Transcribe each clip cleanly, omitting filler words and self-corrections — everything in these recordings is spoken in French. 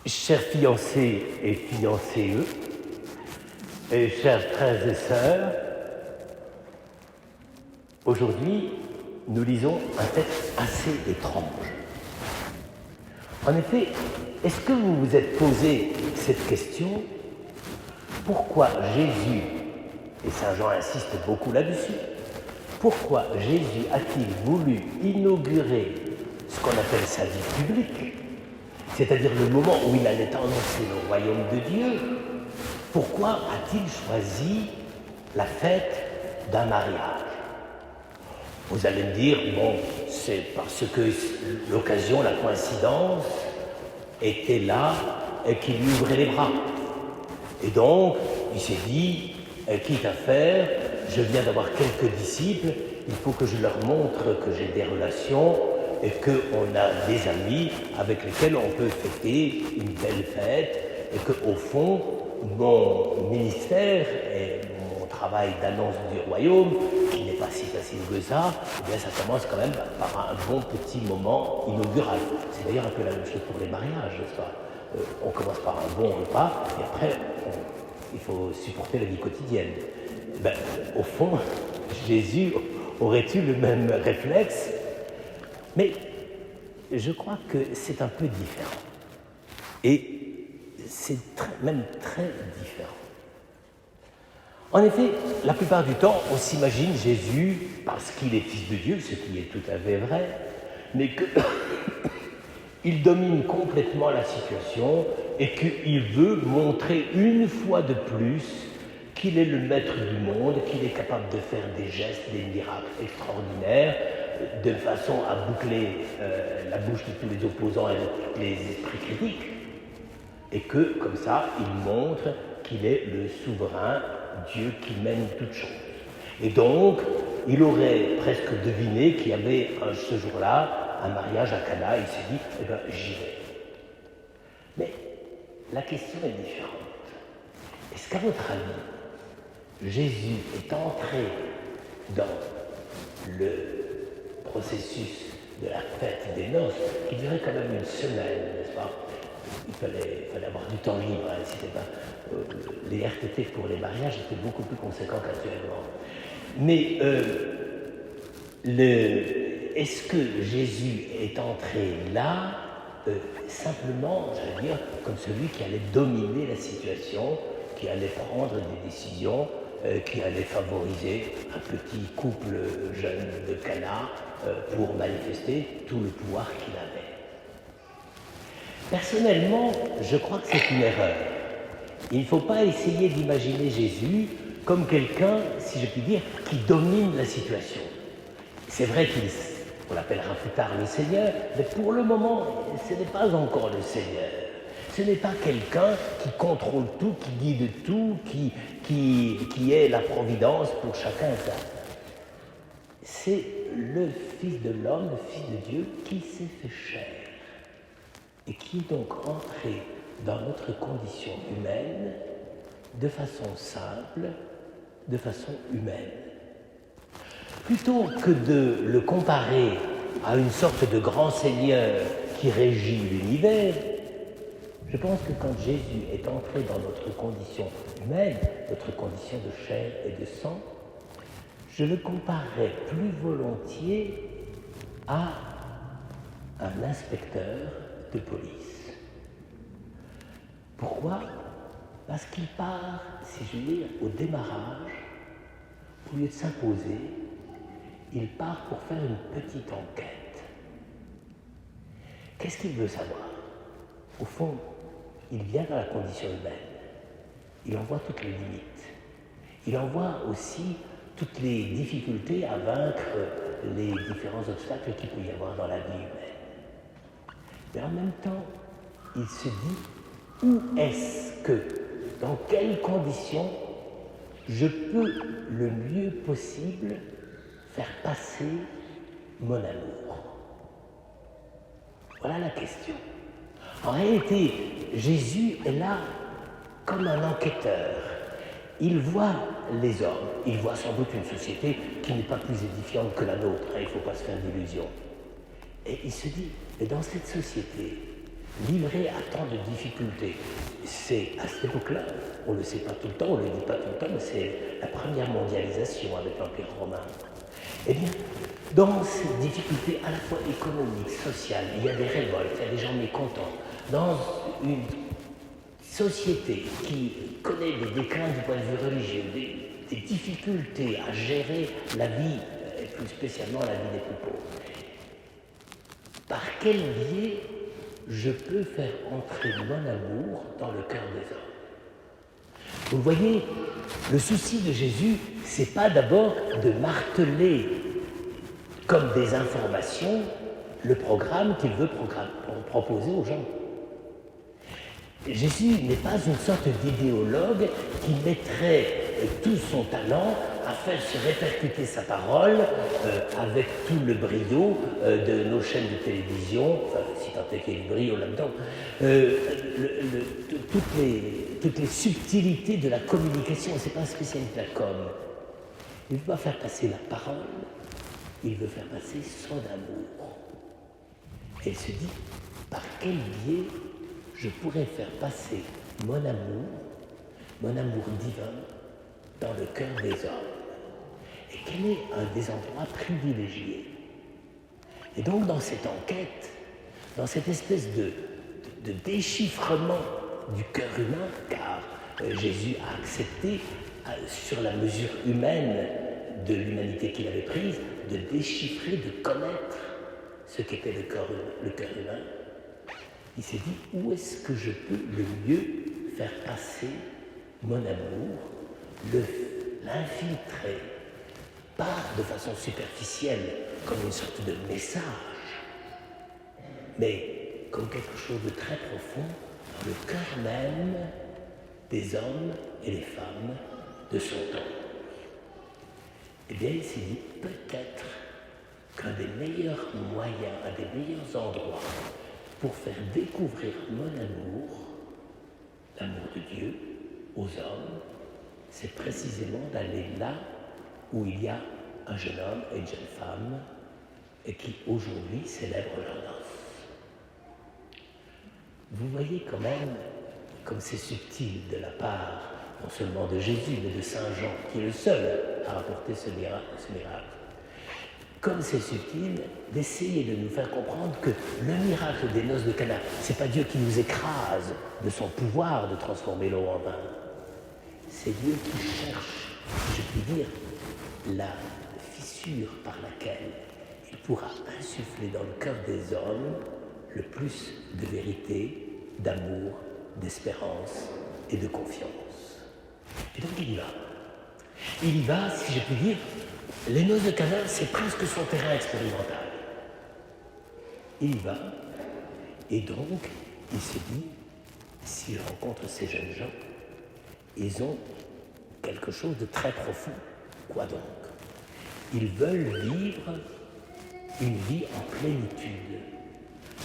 Chers fiancés et fiancées, et chers frères et sœurs, aujourd'hui, nous lisons un texte assez étrange. En effet, est-ce que vous vous êtes posé cette question? Pourquoi Jésus, et Saint Jean insiste beaucoup là-dessus, pourquoi Jésus a-t-il voulu inaugurer ce qu'on appelle sa vie publique, c'est-à-dire le moment où il allait annoncer le royaume de Dieu? Pourquoi a-t-il choisi la fête d'un mariage? Vous allez me dire, bon, c'est parce que l'occasion, la coïncidence était là et qu'il lui ouvrait les bras. Et donc, il s'est dit, quitte à faire, je viens d'avoir quelques disciples, il faut que je leur montre que j'ai des relations et qu'on a des amis avec lesquels on peut fêter une belle fête et qu'au fond, mon ministère et mon travail d'annonce du royaume, qui n'est pas si facile que ça, eh bien ça commence quand même par un bon petit moment inaugural. C'est d'ailleurs un peu la même chose pour les mariages, n'est-ce pas? On commence par un bon repas et après il faut supporter la vie quotidienne. Ben, au fond, Jésus aurait eu le même réflexe, mais je crois que c'est un peu différent. Et c'est même très différent. En effet, la plupart du temps, on s'imagine Jésus, parce qu'il est fils de Dieu, ce qui est tout à fait vrai, mais qu'il domine complètement la situation et qu'il veut montrer une fois de plus qu'il est le maître du monde, qu'il est capable de faire des gestes, des miracles extraordinaires, de façon à boucler la bouche de tous les opposants et de tous les esprits critiques. Et que, comme ça, il montre qu'il est le souverain Dieu qui mène toutes choses. Et donc, il aurait presque deviné qu'il y avait ce jour-là un mariage à Cana. Il s'est dit, eh bien, j'y vais. Mais la question est différente. Est-ce qu'à votre avis, Jésus est entré dans le processus de la fête des noces, qui durait quand même une semaine, n'est-ce pas? Il fallait avoir du temps libre, hein, c'était pas, les RTT pour les mariages étaient beaucoup plus conséquents qu'actuellement. Mais est-ce que Jésus est entré là simplement, j'allais dire, comme celui qui allait dominer la situation, qui allait prendre des décisions, qui allait favoriser un petit couple jeune de Cana pour manifester tout le pouvoir qu'il avait? Personnellement, je crois que c'est une erreur. Il ne faut pas essayer d'imaginer Jésus comme quelqu'un, si je puis dire, qui domine la situation. C'est vrai qu'on l'appellera plus tard le Seigneur, mais pour le moment, ce n'est pas encore le Seigneur. Ce n'est pas quelqu'un qui contrôle tout, qui guide tout, qui est la providence pour chacun. C'est le Fils de l'homme, le Fils de Dieu, qui s'est fait chair et qui est donc entré dans notre condition humaine de façon simple, de façon humaine. Plutôt que de le comparer à une sorte de grand seigneur qui régit l'univers, je pense que quand Jésus est entré dans notre condition humaine, notre condition de chair et de sang, je le comparerais plus volontiers à un inspecteur de police. Pourquoi? Parce qu'il part, si je veux dire, au démarrage, au lieu de s'imposer, il part pour faire une petite enquête. Qu'est-ce qu'il veut savoir? Au fond, il vient dans la condition humaine. Il en voit toutes les limites. Il en voit aussi toutes les difficultés à vaincre les différents obstacles qu'il peut y avoir dans la vie humaine. Mais en même temps, il se dit, où est-ce que, dans quelles conditions, je peux le mieux possible faire passer mon amour? Voilà la question. En réalité, Jésus est là comme un enquêteur. Il voit les hommes, il voit sans doute une société qui n'est pas plus édifiante que la nôtre, hein, il ne faut pas se faire d'illusions. Et il se dit, mais dans cette société, livré à tant de difficultés. C'est à cette époque-là, on ne le sait pas tout le temps, on ne le dit pas tout le temps, mais c'est la première mondialisation avec l'Empire romain. Eh bien, dans ces difficultés à la fois économiques, sociales, il y a des révoltes, il y a des gens mécontents. Dans une société qui connaît des déclins du point de vue religieux, des difficultés à gérer la vie, et plus spécialement la vie des plus pauvres, par quel biais je peux faire entrer mon amour dans le cœur des hommes? Vous voyez, le souci de Jésus, c'est pas d'abord de marteler comme des informations le programme qu'il veut proposer aux gens. Jésus n'est pas une sorte d'idéologue qui mettrait tout son talent à faire se répercuter sa parole avec tout le brio de nos chaînes de télévision, enfin, si tant est qu'il y ait du brio là-dedans, toutes les subtilités de la communication. C'est pas un spécialiste de la com. Il ne veut pas faire passer la parole, il veut faire passer son amour. Et il se dit, par quel biais je pourrais faire passer mon amour divin, dans le cœur des hommes. Et quel est un des endroits privilégiés? Et donc dans cette enquête, dans cette espèce de déchiffrement du cœur humain, car Jésus a accepté, sur la mesure humaine de l'humanité qu'il avait prise, de déchiffrer, de connaître ce qu'était le cœur humain. Il s'est dit, où est-ce que je peux le mieux faire passer mon amour, l'infiltrer, pas de façon superficielle, comme une sorte de message, mais comme quelque chose de très profond dans le cœur même des hommes et des femmes de son temps. Eh bien, il s'est dit, peut-être qu'un des meilleurs moyens, un des meilleurs endroits pour faire découvrir mon amour, l'amour de Dieu, aux hommes, c'est précisément d'aller là où il y a un jeune homme et une jeune femme et qui aujourd'hui célèbrent leur noces. Vous voyez quand même comme c'est subtil de la part non seulement de Jésus mais de Saint Jean qui est le seul à rapporter ce miracle. Comme c'est subtil d'essayer de nous faire comprendre que le miracle des noces de Cana, c'est pas Dieu qui nous écrase de son pouvoir de transformer l'eau en vin. C'est Dieu qui cherche, si je puis dire, la fissure par laquelle il pourra insuffler dans le cœur des hommes le plus de vérité, d'amour, d'espérance et de confiance. Et donc il y va. Il y va, si je puis dire, les noces de Cana, c'est presque son terrain expérimental. Il y va, et donc, il se dit, s'il rencontre ces jeunes gens, ils ont quelque chose de très profond. Quoi donc? Ils veulent vivre une vie en plénitude,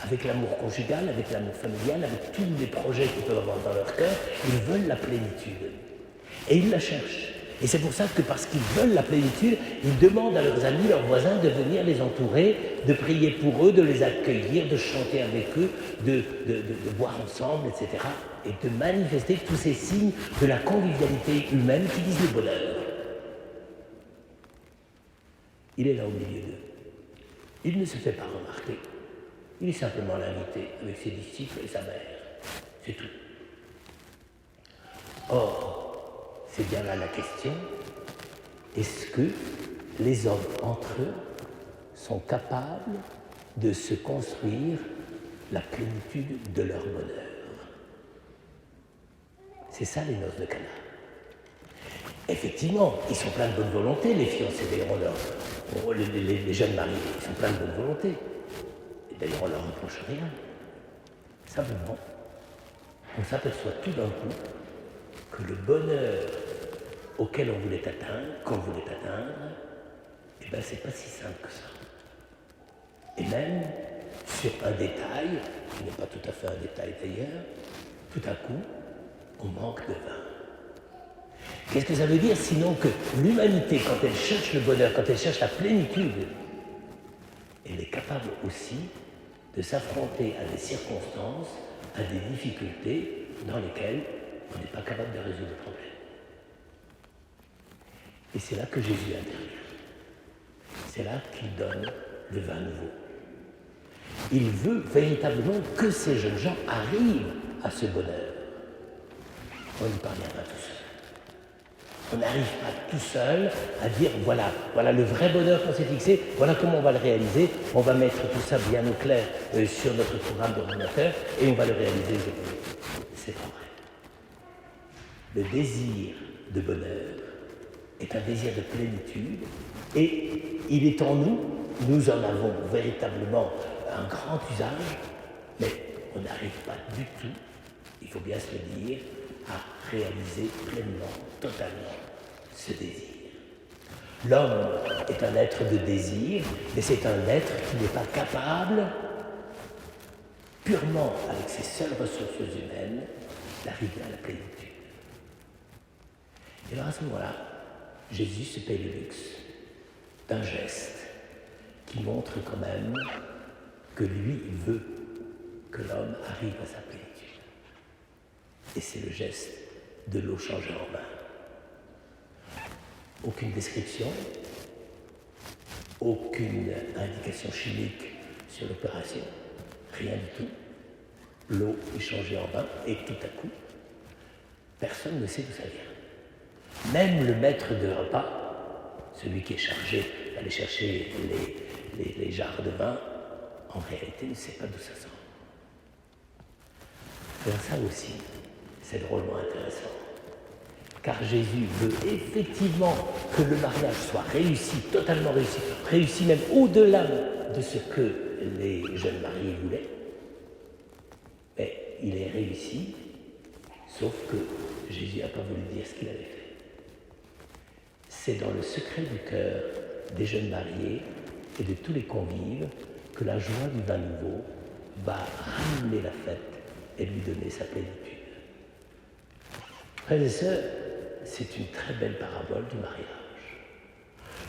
avec l'amour conjugal, avec l'amour familial, avec tous les projets qu'ils peuvent avoir dans leur cœur. Ils veulent la plénitude. Et ils la cherchent. Et c'est pour ça que, parce qu'ils veulent la plénitude, ils demandent à leurs amis, leurs voisins de venir les entourer, de prier pour eux, de les accueillir, de chanter avec eux, de boire ensemble, etc. Et de manifester tous ces signes de la convivialité humaine qui disent le bonheur. Il est là au milieu d'eux. Il ne se fait pas remarquer. Il est simplement l'invité avec ses disciples et sa mère. C'est tout. Or, c'est bien là la question, est-ce que les hommes entre eux sont capables de se construire la plénitude de leur bonheur? C'est ça les noces de Cana. Effectivement, ils sont pleins de bonne volonté, les fiancés, d'ailleurs, les jeunes mariés, ils sont pleins de bonne volonté. Et d'ailleurs, on ne leur reproche rien. Simplement, on s'aperçoit tout d'un coup que le bonheur auquel on voulait atteindre, qu'on voulait atteindre, eh bien, c'est pas si simple que ça. Et même, sur un détail, qui n'est pas tout à fait un détail d'ailleurs, tout à coup, on manque de vin. Qu'est-ce que ça veut dire sinon que l'humanité, quand elle cherche le bonheur, quand elle cherche la plénitude, elle est capable aussi de s'affronter à des circonstances, à des difficultés dans lesquelles on n'est pas capable de résoudre le problème. Et c'est là que Jésus intervient. C'est là qu'il donne le vin nouveau. Il veut véritablement que ces jeunes gens arrivent à ce bonheur. On n'y parvient pas tout seul. On n'arrive pas tout seul à dire voilà le vrai bonheur qu'on s'est fixé, voilà comment on va le réaliser. On va mettre tout ça bien au clair sur notre programme d'ordinateur et on va le réaliser aujourd'hui. C'est pas vrai. Le désir de bonheur est un désir de plénitude et il est en nous, nous en avons véritablement un grand usage, mais on n'arrive pas du tout, il faut bien se le dire, à réaliser pleinement, totalement ce désir. L'homme est un être de désir, mais c'est un être qui n'est pas capable, purement avec ses seules ressources humaines, d'arriver à la plénitude. Et alors à ce moment-là, Jésus se paye le luxe d'un geste qui montre quand même que lui veut que l'homme arrive à sa plénitude. Et c'est le geste de l'eau changée en vin. Aucune description, aucune indication chimique sur l'opération, rien du tout. L'eau est changée en vin et tout à coup, personne ne sait d'où ça vient. Même le maître de repas, celui qui est chargé d'aller chercher les jarres de vin, en réalité ne sait pas d'où ça sort. Alors ça aussi, c'est drôlement intéressant. Car Jésus veut effectivement que le mariage soit réussi, totalement réussi, réussi même au-delà de ce que les jeunes mariés voulaient. Mais il est réussi, sauf que Jésus n'a pas voulu dire ce qu'il avait fait. C'est dans le secret du cœur des jeunes mariés et de tous les convives que la joie du vin nouveau va ramener la fête et lui donner sa plénitude. Frères et sœurs, c'est une très belle parabole du mariage.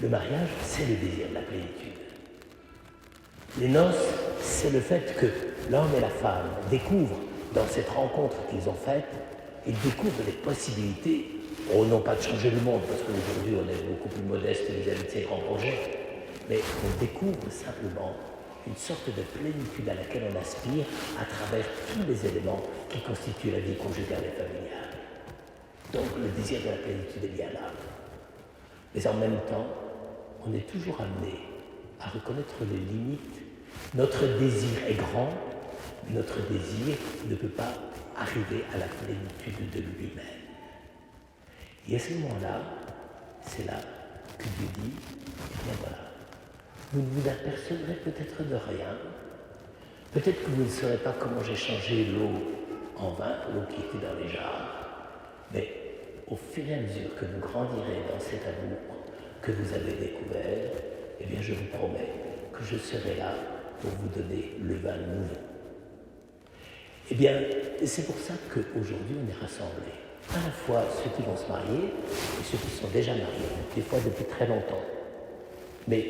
Le mariage, c'est le désir de la plénitude. Les noces, c'est le fait que l'homme et la femme découvrent dans cette rencontre qu'ils ont faite, ils découvrent les possibilités, non pas de changer le monde, parce qu'aujourd'hui on est beaucoup plus modeste vis-à-vis de ces grands projets, mais on découvre simplement une sorte de plénitude à laquelle on aspire à travers tous les éléments qui constituent la vie conjugale et familiale. Donc le désir de la plénitude est bien là. Mais en même temps, on est toujours amené à reconnaître les limites. Notre désir est grand, mais notre désir ne peut pas arriver à la plénitude de lui-même. Et à ce moment-là, c'est là que Dieu dit, eh bien voilà, vous ne vous apercevrez peut-être de rien, peut-être que vous ne saurez pas comment j'ai changé l'eau en vin, l'eau qui était dans les jarres, mais au fur et à mesure que vous grandirez dans cet amour que vous avez découvert, eh bien je vous promets que je serai là pour vous donner le vin nouveau. Eh bien, c'est pour ça qu'aujourd'hui on est rassemblés. À la fois ceux qui vont se marier et ceux qui sont déjà mariés, des fois depuis très longtemps. Mais,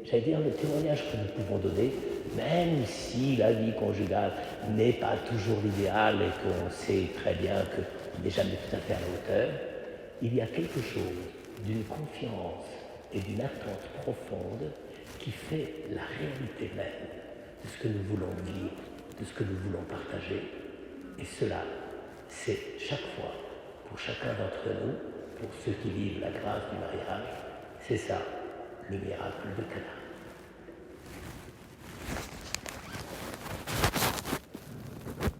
j'allais dire, le témoignage que nous pouvons donner, même si la vie conjugale n'est pas toujours l'idéal et qu'on sait très bien qu'on n'est jamais tout à fait à la hauteur, il y a quelque chose d'une confiance et d'une attente profonde qui fait la réalité même de ce que nous voulons vivre, de ce que nous voulons partager. Et cela, c'est chaque fois, pour chacun d'entre nous, pour ceux qui vivent la grâce du mariage, c'est ça, le miracle de Cana.